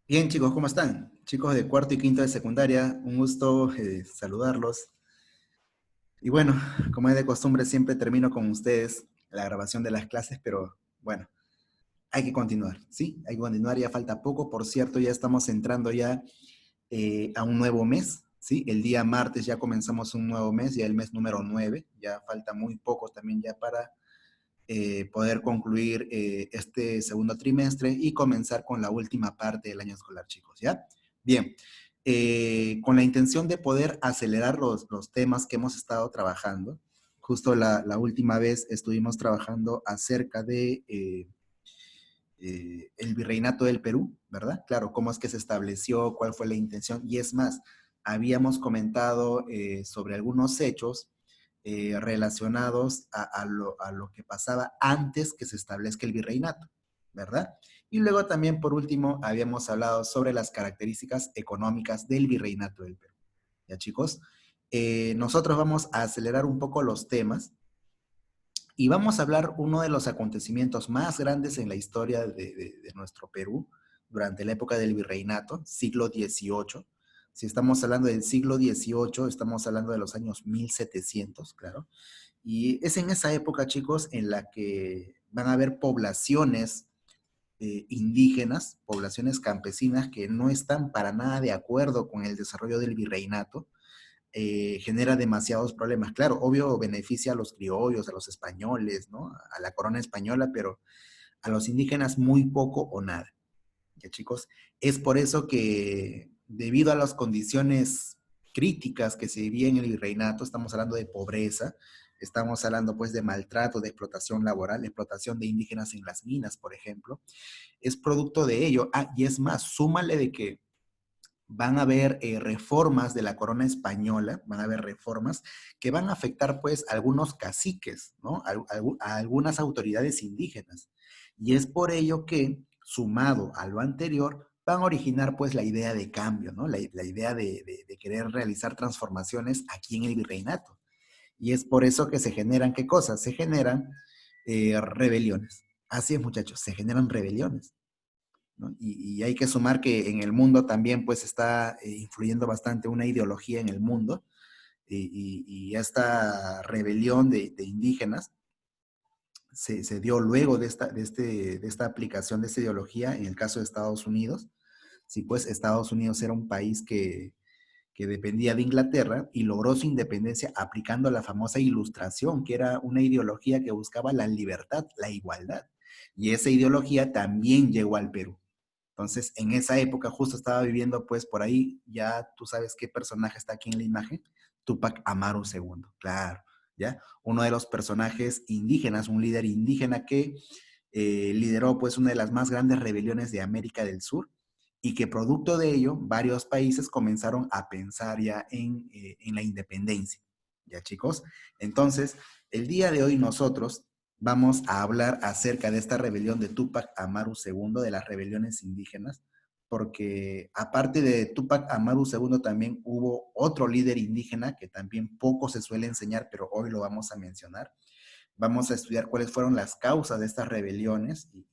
Bien, chicos, ¿cómo están? Chicos de cuarto y quinto de secundaria, un gusto saludarlos. Y bueno, como es de costumbre, siempre termino con ustedes la grabación de las clases, pero bueno, hay que continuar, ¿sí? Hay que continuar, ya falta poco. Por cierto, ya estamos entrando ya a un nuevo mes, ¿sí? El día martes ya comenzamos un nuevo mes, ya el mes número 9. Ya falta muy poco también ya para poder concluir este segundo trimestre y comenzar con la última parte del año escolar, chicos, ¿ya? Bien, con la intención de poder acelerar los temas que hemos estado trabajando, justo la última vez estuvimos trabajando acerca de el virreinato del Perú, ¿verdad? Claro, cómo es que se estableció, cuál fue la intención, y es más, habíamos comentado sobre algunos hechos relacionados a lo que pasaba antes que se establezca el virreinato, ¿verdad? Y luego también, por último, habíamos hablado sobre las características económicas del virreinato del Perú. ¿Ya, chicos? Nosotros vamos a acelerar un poco los temas y vamos a hablar uno de los acontecimientos más grandes en la historia de nuestro Perú durante la época del virreinato, siglo XVIII. Si estamos hablando del siglo XVIII, estamos hablando de los años 1700, claro. Y es en esa época, chicos, en la que van a haber poblaciones indígenas, poblaciones campesinas que no están para nada de acuerdo con el desarrollo del virreinato. Genera demasiados problemas. Claro, obvio beneficia a los criollos, a los españoles, ¿no? A la corona española, pero a los indígenas muy poco o nada. ¿Ya, chicos? Es por eso que debido a las condiciones críticas que se vivían en el virreinato, estamos hablando de pobreza, estamos hablando pues de maltrato, de explotación laboral, de explotación de indígenas en las minas, por ejemplo, es producto de ello. Ah, y es más, súmale de que van a haber reformas de la corona española, van a haber reformas que van a afectar pues a algunos caciques, ¿no? A algunas autoridades indígenas. Y es por ello que, sumado a lo anterior, van a originar pues la idea de cambio, ¿no? La idea de querer realizar transformaciones aquí en el virreinato. Y es por eso que se generan, ¿qué cosas? Se generan rebeliones. Así es, muchachos, se generan rebeliones. ¿No? Y hay que sumar que en el mundo también pues está influyendo bastante una ideología en el mundo y esta rebelión de indígenas se dio luego de esta aplicación de esta ideología en el caso de Estados Unidos. Sí, pues Estados Unidos era un país que dependía de Inglaterra y logró su independencia aplicando la famosa ilustración, que era una ideología que buscaba la libertad, la igualdad. Y esa ideología también llegó al Perú. Entonces, en esa época justo estaba viviendo, pues por ahí, ya tú sabes qué personaje está aquí en la imagen, Tupac Amaru II, claro, ¿ya? Uno de los personajes indígenas, un líder indígena que lideró pues una de las más grandes rebeliones de América del Sur y que producto de ello varios países comenzaron a pensar ya en la independencia, ¿ya, chicos? Entonces, el día de hoy nosotros vamos a hablar acerca de esta rebelión de Tupac Amaru II, de las rebeliones indígenas, porque aparte de Tupac Amaru II también hubo otro líder indígena que también poco se suele enseñar, pero hoy lo vamos a mencionar. Vamos a estudiar cuáles fueron las causas de estas rebeliones y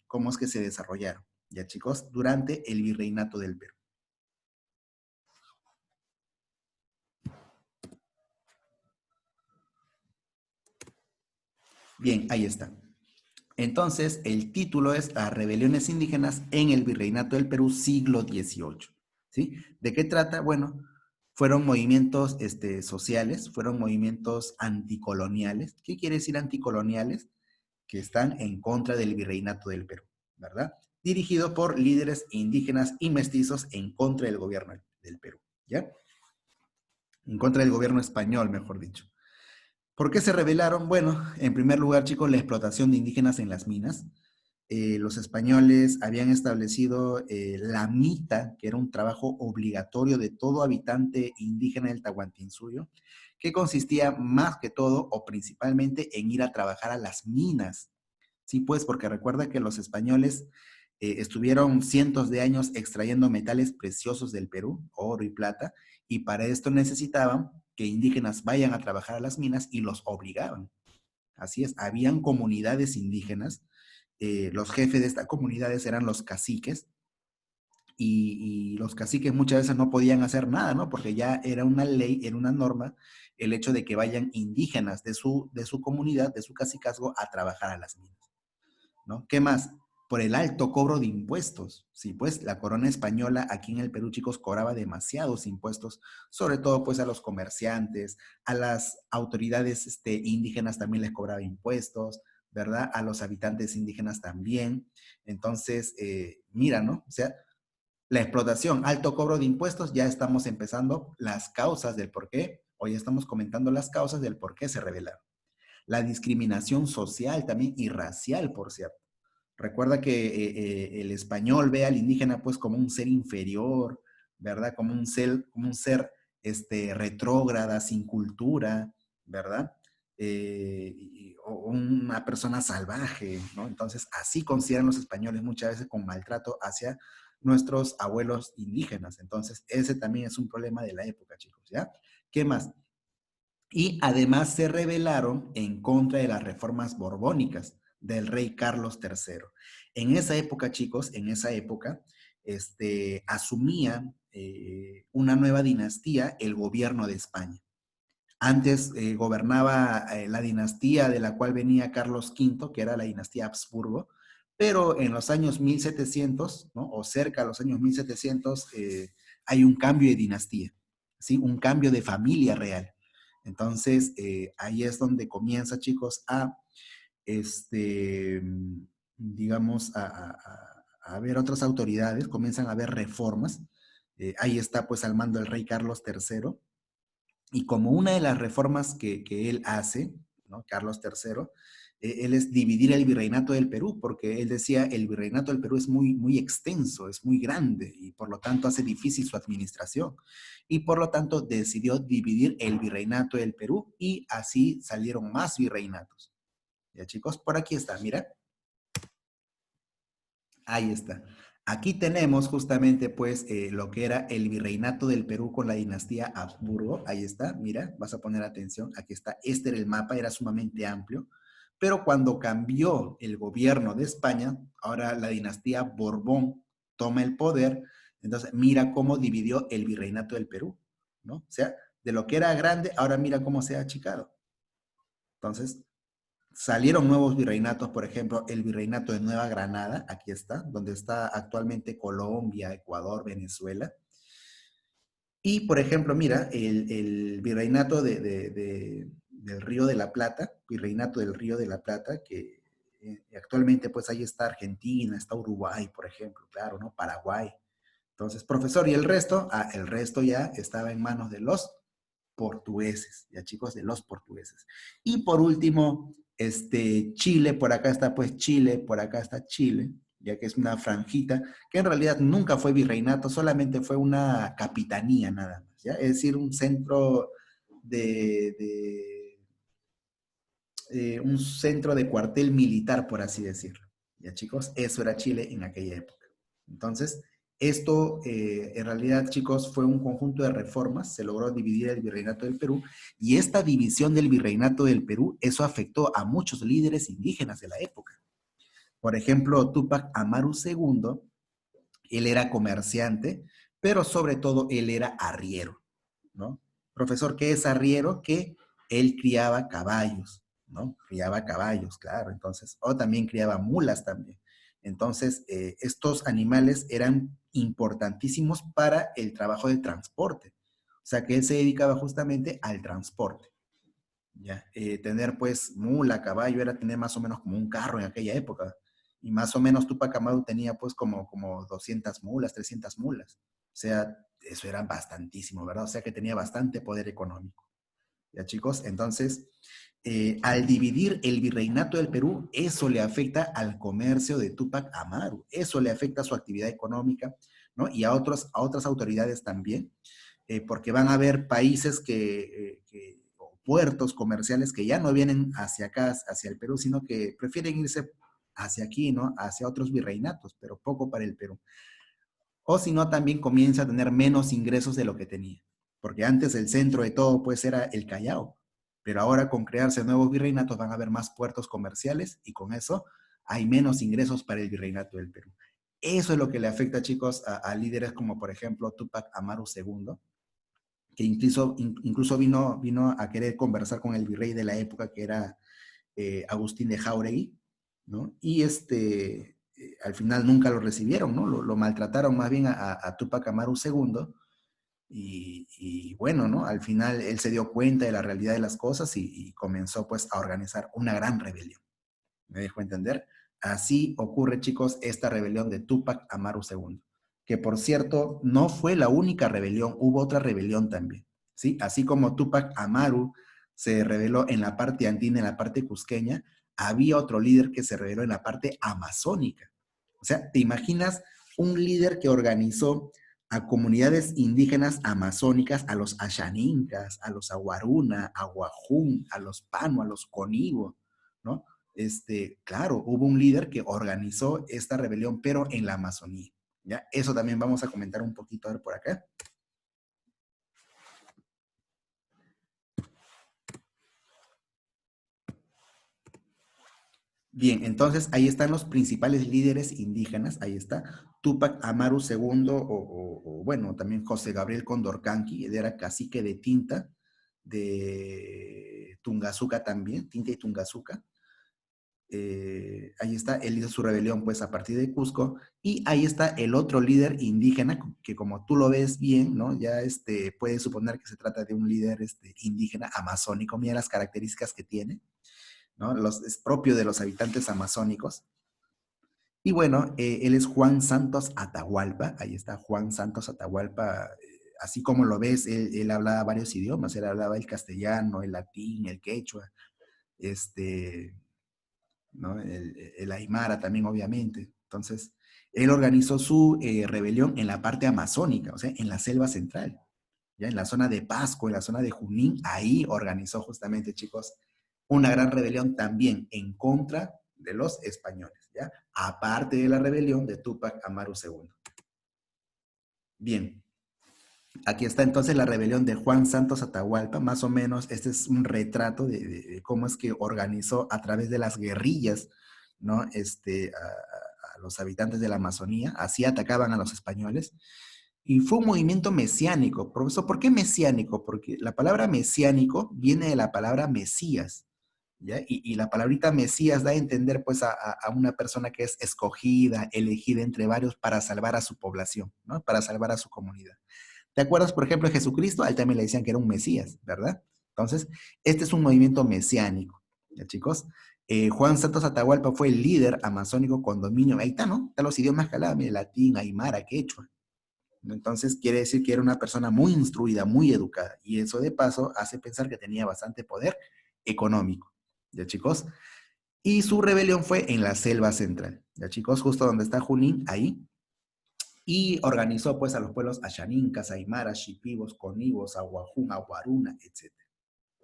cómo es que se desarrollaron, ya, chicos, durante el virreinato del Perú. Bien, ahí está. Entonces, el título es Las rebeliones indígenas en el Virreinato del Perú, siglo XVIII. ¿Sí? ¿De qué trata? Bueno, fueron movimientos sociales, fueron movimientos anticoloniales. ¿Qué quiere decir anticoloniales? Que están en contra del Virreinato del Perú, ¿verdad? Dirigido por líderes indígenas y mestizos en contra del gobierno del Perú, ¿ya? En contra del gobierno español, mejor dicho. ¿Por qué se rebelaron? Bueno, en primer lugar, chicos, la explotación de indígenas en las minas. Los españoles habían establecido la mita, que era un trabajo obligatorio de todo habitante indígena del Tahuantinsuyo, que consistía más que todo o principalmente en ir a trabajar a las minas. Sí, pues, porque recuerda que los españoles estuvieron cientos de años extrayendo metales preciosos del Perú, oro y plata, y para esto necesitaban que indígenas vayan a trabajar a las minas y los obligaban. Así es, habían comunidades indígenas, los jefes de estas comunidades eran los caciques, y los caciques muchas veces no podían hacer nada, ¿no? Porque ya era una ley, era una norma, el hecho de que vayan indígenas de su comunidad, de su cacicazgo, a trabajar a las minas, ¿no? ¿Qué más? Por el alto cobro de impuestos. Sí, pues la corona española aquí en el Perú, chicos, cobraba demasiados impuestos, sobre todo pues a los comerciantes, a las autoridades indígenas también les cobraba impuestos, ¿verdad? A los habitantes indígenas también. Entonces, mira, ¿no? O sea, la explotación, alto cobro de impuestos, ya estamos empezando las causas del por qué, hoy estamos comentando las causas del por qué se rebelaron. La discriminación social también y racial, por cierto. Recuerda que el español ve al indígena pues como un ser inferior, ¿verdad? Como un ser retrógrada, sin cultura, ¿verdad? O una persona salvaje, ¿no? Entonces, así consideran los españoles muchas veces con maltrato hacia nuestros abuelos indígenas. Entonces, ese también es un problema de la época, chicos, ¿ya? ¿Qué más? Y además se rebelaron en contra de las reformas borbónicas del rey Carlos III. En esa época, chicos, en esa época, asumía una nueva dinastía el gobierno de España. Antes gobernaba la dinastía de la cual venía Carlos V, que era la dinastía Habsburgo, pero en los años 1700, ¿no? O cerca de los años 1700, hay un cambio de dinastía, ¿sí? Un cambio de familia real. Entonces, ahí es donde comienza, chicos, este, digamos, a ver otras autoridades, comienzan a haber reformas. Ahí está, pues, al mando el rey Carlos III, y como una de las reformas que él hace, ¿no? Carlos III, él es dividir el virreinato del Perú, porque él decía, el virreinato del Perú es muy, muy extenso, es muy grande, y por lo tanto hace difícil su administración. Y por lo tanto decidió dividir el virreinato del Perú, y así salieron más virreinatos. Ya chicos, por aquí está, mira. Ahí está. Aquí tenemos justamente pues lo que era el virreinato del Perú con la dinastía Habsburgo. Ahí está, mira, vas a poner atención. Aquí está. Este era el mapa, era sumamente amplio. Pero cuando cambió el gobierno de España, ahora la dinastía Borbón toma el poder. Entonces, mira cómo dividió el virreinato del Perú, ¿no? O sea, de lo que era grande, ahora mira cómo se ha achicado. Entonces, salieron nuevos virreinatos, por ejemplo, el virreinato de Nueva Granada, aquí está, donde está actualmente Colombia, Ecuador, Venezuela. Y, por ejemplo, mira, el virreinato del Río de la Plata, virreinato del Río de la Plata, que actualmente pues ahí está Argentina, está Uruguay, por ejemplo, claro, ¿no? Paraguay. Entonces, profesor, ¿y el resto? Ah, el resto ya estaba en manos de los portugueses, ya chicos, de los portugueses. Y por último, Chile, por acá está pues Chile, por acá está Chile, ya que es una franjita, que en realidad nunca fue virreinato, solamente fue una capitanía nada más, ¿ya? Es decir, un centro un centro de cuartel militar, por así decirlo. Ya chicos, eso era Chile en aquella época. Entonces, esto en realidad, chicos, fue un conjunto de reformas, se logró dividir el virreinato del Perú, y esta división del virreinato del Perú, eso afectó a muchos líderes indígenas de la época. Por ejemplo, Túpac Amaru II, él era comerciante, pero sobre todo él era arriero, ¿no? Profesor, ¿qué es arriero? Que él criaba caballos, ¿no? Criaba caballos, claro, entonces, o también criaba mulas también. Entonces, estos animales eran importantísimos para el trabajo del transporte. O sea, que él se dedicaba justamente al transporte. ¿Ya? Tener pues mula, caballo, era tener más o menos como un carro en aquella época. Y más o menos Tupac Amaru tenía pues como 200 mulas, 300 mulas. O sea, eso era bastantísimo, ¿verdad? O sea que tenía bastante poder económico. ¿Ya chicos? Entonces, al dividir el virreinato del Perú, eso le afecta al comercio de Tupac Amaru, eso le afecta a su actividad económica, ¿no? Y a otras autoridades también, porque van a haber países o puertos comerciales que ya no vienen hacia acá, hacia el Perú, sino que prefieren irse hacia aquí, ¿no? Hacia otros virreinatos, pero poco para el Perú. O si no, también comienza a tener menos ingresos de lo que tenía. Porque antes el centro de todo, pues, era el Callao. Pero ahora con crearse nuevos virreinatos van a haber más puertos comerciales y con eso hay menos ingresos para el virreinato del Perú. Eso es lo que le afecta, chicos, a líderes como, por ejemplo, Tupac Amaru II, que incluso vino a querer conversar con el virrey de la época, que era Agustín de Jauregui, ¿no? Y al final nunca lo recibieron, ¿no? Lo maltrataron más bien a Tupac Amaru II, y bueno, ¿no? Al final él se dio cuenta de la realidad de las cosas y comenzó pues a organizar una gran rebelión. ¿Me dejo entender? Así ocurre, chicos, esta rebelión de Tupac Amaru II, que por cierto no fue la única rebelión, hubo otra rebelión también, ¿sí? Así como Tupac Amaru se rebeló en la parte andina, en la parte cusqueña, había otro líder que se rebeló en la parte amazónica. O sea, ¿te imaginas un líder que organizó a comunidades indígenas amazónicas, a los Ashanincas, a los Aguaruna, a Guajún, a los Pano, a los Conibo, ¿no? Claro, hubo un líder que organizó esta rebelión, pero en la Amazonía, ¿ya? Eso también vamos a comentar un poquito a ver por acá. Bien, entonces ahí están los principales líderes indígenas, ahí está, Tupac Amaru II, bueno, también José Gabriel Condorcanqui, él era cacique de Tinta, de Tungazuca también, Tinta y Tungazuca. Ahí está, él hizo su rebelión pues a partir de Cusco, y ahí está el otro líder indígena, que como tú lo ves bien, ¿no? Ya puedes suponer que se trata de un líder indígena amazónico, mira las características que tiene, ¿no? Es propio de los habitantes amazónicos. Y bueno, él es Juan Santos Atahualpa, ahí está Juan Santos Atahualpa, así como lo ves, él hablaba varios idiomas, él hablaba el castellano, el latín, el quechua, este, ¿no? El Aymara también, obviamente. Entonces, él organizó su rebelión en la parte amazónica, o sea, en la selva central, ya en la zona de Pasco, en la zona de Junín, ahí organizó justamente, chicos, una gran rebelión también en contra de los españoles, ¿ya? Aparte de la rebelión de Tupac Amaru II. Bien, aquí está entonces la rebelión de Juan Santos Atahualpa, más o menos este es un retrato de cómo es que organizó a través de las guerrillas, ¿no? A los habitantes de la Amazonía, así atacaban a los españoles. Y fue un movimiento mesiánico. Profesor, ¿por qué mesiánico? Porque la palabra mesiánico viene de la palabra Mesías, ¿ya? Y la palabrita Mesías da a entender pues a una persona que es escogida, elegida entre varios para salvar a su población, ¿no? Para salvar a su comunidad. ¿Te acuerdas, por ejemplo, de Jesucristo? A él también le decían que era un Mesías, ¿verdad? Entonces, este es un movimiento mesiánico, ¿ya, chicos? Juan Santos Atahualpa fue el líder amazónico con dominio, ahí está, ¿no? Están los idiomas que hablaba, mire, latín, aymara, quechua, ¿no? Entonces, quiere decir que era una persona muy instruida, muy educada, y eso de paso hace pensar que tenía bastante poder económico, ¿ya, chicos? Y su rebelión fue en la selva central, ¿ya, chicos? Justo donde está Junín, ahí, y organizó pues a los pueblos Ashanincas, Aymaras, Shipibos, Conibos, Aguajún, Aguaruna, etcétera,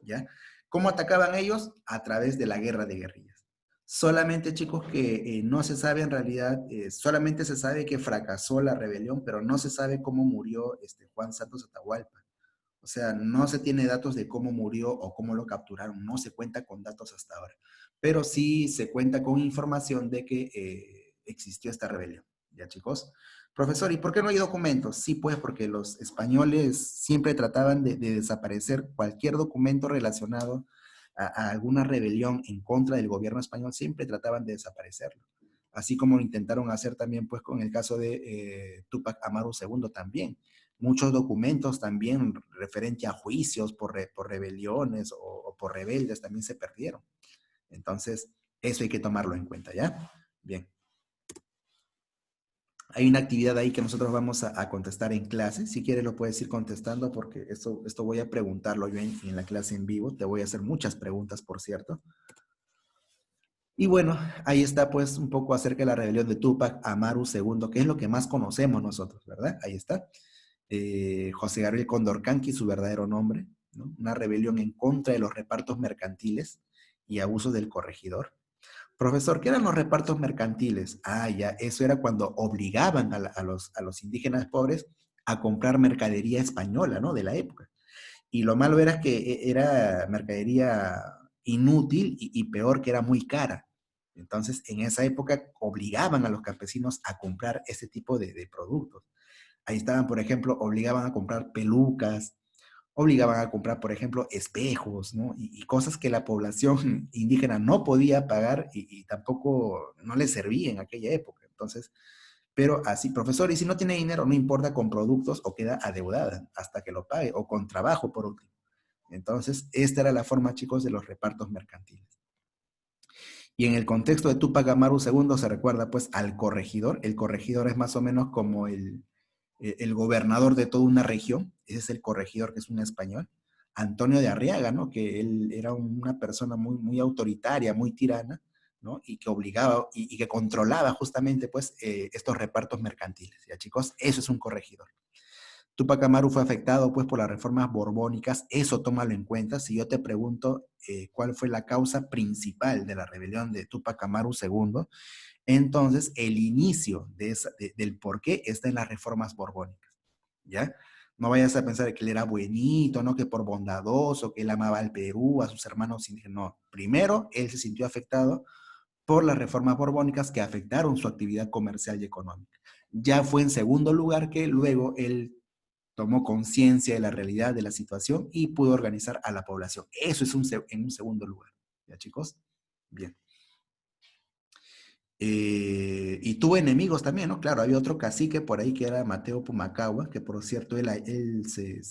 ¿ya? ¿Cómo atacaban ellos? A través de la guerra de guerrillas. Solamente, chicos, que no se sabe en realidad, solamente se sabe que fracasó la rebelión, pero no se sabe cómo murió Juan Santos Atahualpa. O sea, no se tiene datos de cómo murió o cómo lo capturaron, no se cuenta con datos hasta ahora. Pero sí se cuenta con información de que existió esta rebelión. ¿Ya, chicos? Profesor, ¿y por qué no hay documentos? Sí, pues porque los españoles siempre trataban de desaparecer cualquier documento relacionado a alguna rebelión en contra del gobierno español, siempre trataban de desaparecerlo. Así como lo intentaron hacer también pues con el caso de Tupac Amaru II también. Muchos documentos también referente a juicios por rebeliones o por rebeldes también se perdieron. Entonces, eso hay que tomarlo en cuenta, ¿ya? Bien. Hay una actividad ahí que nosotros vamos a contestar en clase. Si quieres lo puedes ir contestando porque esto voy a preguntarlo yo en la clase en vivo. Te voy a hacer muchas preguntas, por cierto. Y bueno, ahí está pues un poco acerca de la rebelión de Tupac Amaru II, que es lo que más conocemos nosotros, ¿verdad? Ahí está. José Gabriel Condorcanqui, su verdadero nombre, ¿no? Una rebelión en contra de los repartos mercantiles y abusos del corregidor. Profesor, ¿qué eran los repartos mercantiles? Ah, ya, eso era cuando obligaban a los indígenas pobres a comprar mercadería española, ¿no? De la época. Y lo malo era que era mercadería inútil y peor que era muy cara. Entonces, en esa época obligaban a los campesinos a comprar ese tipo de productos. Ahí estaban, por ejemplo, obligaban a comprar pelucas, obligaban a comprar, por ejemplo, espejos, ¿no? Y cosas que la población indígena no podía pagar y tampoco no les servía en aquella época. Entonces, pero así, profesor, y si no tiene dinero, no importa, con productos o queda adeudada hasta que lo pague, o con trabajo, por último. Entonces, esta era la forma, chicos, de los repartos mercantiles. Y en el contexto de Túpac Amaru II se recuerda pues al corregidor. El corregidor es más o menos como el gobernador de toda una región. Ese es el corregidor, que es un español. Antonio de Arriaga, ¿no? Que él era una persona muy, muy autoritaria, muy tirana, ¿no? Y que obligaba y que controlaba justamente pues estos repartos mercantiles. Ya chicos, eso es un corregidor. Túpac Amaru fue afectado pues por las reformas borbónicas, eso tómalo en cuenta. Si yo te pregunto cuál fue la causa principal de la rebelión de Túpac Amaru II, entonces el inicio del por qué está en las reformas borbónicas, ¿ya? No vayas a pensar que él era buenito, ¿no? Que por bondadoso, que él amaba al Perú, a sus hermanos indígenas. No, primero él se sintió afectado por las reformas borbónicas que afectaron su actividad comercial y económica. Ya fue en segundo lugar que luego él tomó conciencia de la realidad de la situación y pudo organizar a la población. Eso es en un segundo lugar. ¿Ya, chicos? Bien. Y tuvo enemigos también, ¿no? Claro, había otro cacique por ahí que era Mateo Pumacahua, que por cierto él se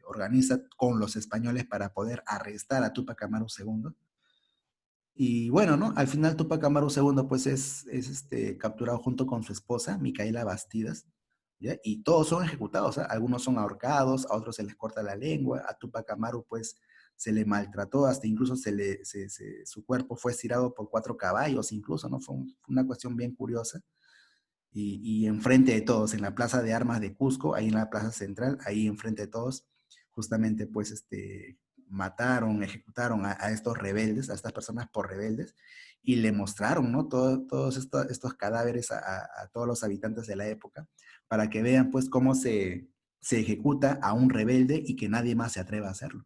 organiza con los españoles para poder arrestar a Túpac Amaru II. Y bueno, ¿no? Al final Túpac Amaru II pues capturado junto con su esposa, Micaela Bastidas, ¿ya? Y todos son ejecutados, ¿ah? Algunos son ahorcados, a otros se les corta la lengua, a Túpac Amaru pues se le maltrató, hasta incluso su cuerpo fue estirado por 4 caballos incluso, ¿no? Fue una cuestión bien curiosa. Y enfrente de todos, en la Plaza de Armas de Cusco, ahí en la Plaza Central, ahí enfrente de todos, justamente pues mataron, ejecutaron a estos rebeldes, a estas personas por rebeldes, y le mostraron, ¿no? Todos estos cadáveres a todos los habitantes de la época, para que vean pues cómo se ejecuta a un rebelde y que nadie más se atreva a hacerlo.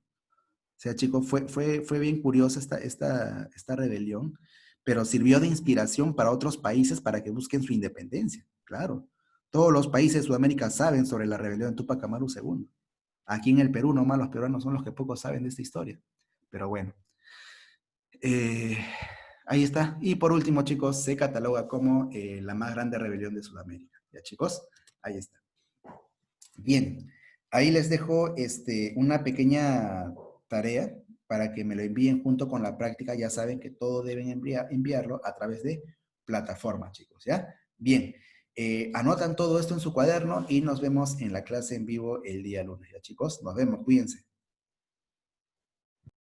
O sea, chicos, fue bien curiosa esta rebelión, pero sirvió de inspiración para otros países para que busquen su independencia, claro. Todos los países de Sudamérica saben sobre la rebelión de Túpac Amaru II. Aquí en el Perú, nomás los peruanos son los que pocos saben de esta historia. Pero bueno, eh, ahí está. Y por último, chicos, se cataloga como la más grande rebelión de Sudamérica. ¿Ya, chicos? Ahí está. Bien, ahí les dejo una pequeña tarea para que me lo envíen junto con la práctica. Ya saben que todo deben enviarlo a través de plataformas, chicos, ¿ya? Bien, anotan todo esto en su cuaderno y nos vemos en la clase en vivo el día lunes, ¿ya, chicos? Nos vemos, cuídense.